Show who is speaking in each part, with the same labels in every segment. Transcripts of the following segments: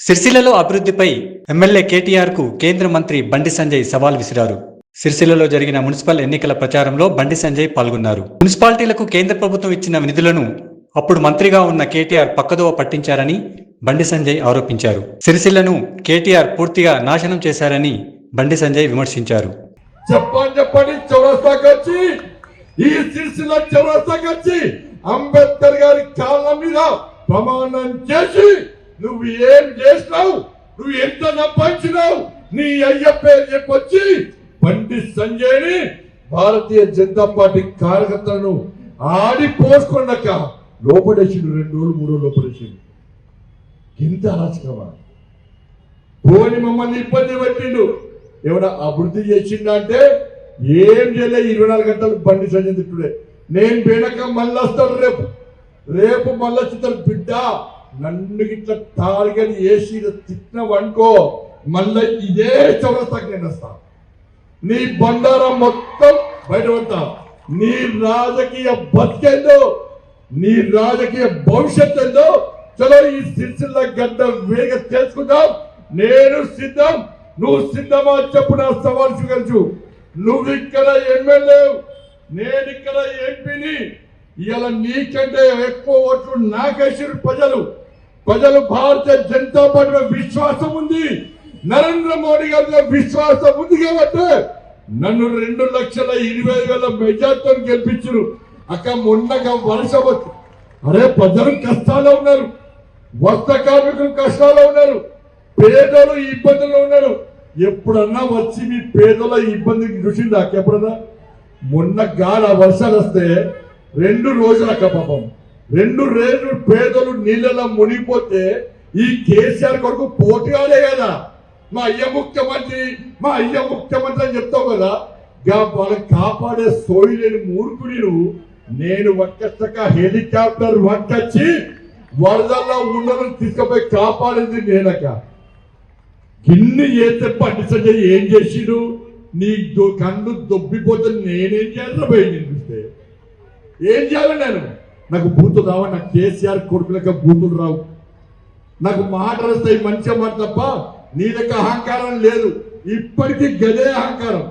Speaker 1: సిరిసిల్లలో అభివృద్ధిపై ఎమ్మెల్యే కేటీఆర్ కు కేంద్ర మంత్రి బండి సంజయ్ సవాల్ విసిరారు. సిరిసిల్లలో జరిగిన మున్సిపల్ ఎన్నికల ప్రచారంలో బండి సంజయ్ పాల్గొన్నారు. మున్సిపాలిటీలకు కేంద్ర ప్రభుత్వం ఇచ్చిన నిధులను అప్పుడు మంత్రిగా ఉన్న కేటీఆర్ పక్కదోవ పట్టించారని బండి సంజయ్ ఆరోపించారు. సిరిసిల్లను కేటీఆర్ పూర్తిగా నాశనం చేశారని బండి సంజయ్ విమర్శించారు.
Speaker 2: అంబేద్కర్ గారి కాళ్ళ మీద ప్రమాణం చేసి నువ్వు ఏం చేసినావు, నువ్వు ఎంత నప్పించినావు, నీ అయ్య పేరు చెప్పొచ్చి బండి సంజయ్ని భారతీయ జనతా పార్టీ కార్యకర్తలను ఆడిపోసుకున్నాక లోపడేసిండు. 2 రోజులు 3 రోజులు లోపడేసిండు. ఇంత అరాచకమా? పోని మమ్మల్ని ఇబ్బంది పెట్టిండు. ఏమైనా అభివృద్ధి చేసిండా అంటే ఏం చేయలే. 24 గంటలు బండి సంజయ్ తిట్టుడే. నేను వెనక మళ్ళీ వస్తాడు, రేపు మళ్ళీ చిత్రం బిడ్డ నన్ను ఇట్లా టార్గెట్ వేసి తిట్టినవనుకో మళ్ళీ ఇదే చౌరస్తాకి నేను వస్తాను. నీ బండారం మొత్తం బయటపడతా. నీ రాజకీయ బతికేందో, నీ రాజకీయ భవిష్యత్ ఏందో చలో ఈ సిరిసిల్ల గడ్డ వేగ తెలుసుకుందాం. నేను సిద్ధం, నువ్వు సిద్ధమా చెప్పు. నా సవాల్ స్వీకరించు. నువ్వు ఇక్కడ ఎమ్మెల్యే, నేను ఇక్కడ ఎంపీని. ఇవాళ నీకంటే ఎక్కువ ఓట్లు నాకేసారు ప్రజలు. భారతీయ జనతా పార్టీ విశ్వాసం ఉంది, నరేంద్ర మోడీ గారి విశ్వాసం ఉంది కాబట్టి నన్ను 2,20,000 మెజార్టీతో గెలిపించారు. మొన్నగా వర్షం వచ్చి అరే ప్రజలు కష్టాల్లో ఉన్నారు, వస్త్ర కార్మికులు కష్టాల్లో ఉన్నారు, పేదలు ఇబ్బందుల్లో ఉన్నారు. ఎప్పుడన్నా వచ్చి మీ పేదల ఇబ్బందికి చూసింది ఎప్పుడన్నా? మొన్న గాల వర్షాలు వస్తే 2 రోజుల పాపం 2 రోజులు పేదలు నీళ్ళలో మునిగిపోతే ఈ కేసీఆర్ కొరకు పోటీగాలే కదా. మా అయ్య ముఖ్యమంత్రి అని చెప్తావు కదా. వాళ్ళని కాపాడే సోయి లేని మూర్ఖుడు. నేను ఒక్కసాక హెలికాప్టర్ వక్కచ్చి వరదల్లో ఉన్నదని తీసుకుపోయి కాపాడింది నేనక. గిన్ని చేస్తే బండి సంజయ్ ఏం చేసిడు? నీ కన్ను దొబ్బిపోతే నేనేం చేయాలి? పోయింది చూస్తే ఏం చేయాలి? నాకు బూతులు రావు. నాకు కేసీఆర్ కొడుకులక బూతులు రావు. నాకు మాటలు వస్తాయి, మంచిగా మాట తప్ప నీ దగ్గర అహంకారం లేదు. ఇప్పటికీ గదే అహంకారం.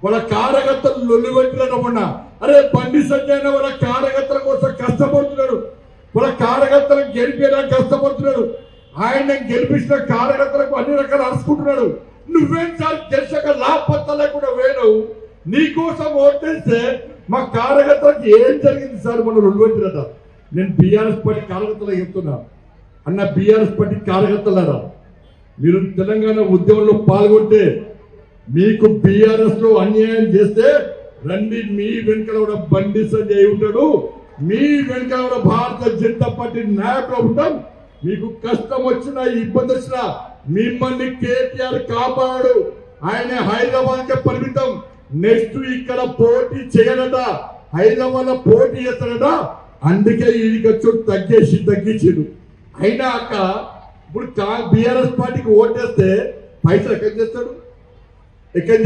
Speaker 2: వాళ్ళ కార్యకర్తలు లొల్లి పెట్టినకుండా అరే బండి సంజయ్ వాళ్ళ కార్యకర్తల కోసం కష్టపడుతున్నాడు, వాళ్ళ కార్యకర్తలకు గెలిపేయడానికి కష్టపడుతున్నాడు. ఆయన గెలిపించిన కార్యకర్తలకు అన్ని రకాలు అరుచుకుంటున్నాడు. నువ్వేం సార్ గెలిచాక లాభపత్త లేకుండా వేయవు. నీకోసం ఓటేస్తే మా కార్యకర్తలకు ఏం జరిగింది సార్? మనం 2 వచ్చినట. నేను బీఆర్ఎస్ పార్టీ కార్యకర్తలు చెప్తున్నా. అన్న బీఆర్ఎస్ పార్టీ కార్యకర్తలరా, మీరు తెలంగాణ ఉద్యమంలో పాల్గొంటే మీకు బీఆర్ఎస్ లో అన్యాయం చేస్తే రండి, మీ వెనుకల కూడా బండి సంజయ్ ఉంటాడు, మీ వెనుకల కూడా భారతీయ జనతా పార్టీ నాయకులు ఉంటాం. మీకు కష్టం వచ్చినా ఇబ్బంది వచ్చినా మిమ్మల్ని కేటీఆర్ కాపాడు. ఆయన హైదరాబాద్ కే పరిమితం. నెక్స్ట్ ఇక్కడ పోటీ చేయనట, హైదరాబాద్ లో పోటీ చేస్తాడట. అందుకే ఈ ఖర్చు తగ్గించిండు. అయినా అక్క ఇప్పుడు బీఆర్ఎస్ పార్టీకి ఓటేస్తే పైసలు ఎక్కడ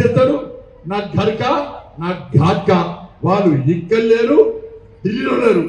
Speaker 2: చేస్తాడు? నా ఘర్కా, నా ఘాట్కా. వాళ్ళు ఇక్కడ లేరు, ఢిల్లీలో లేరు.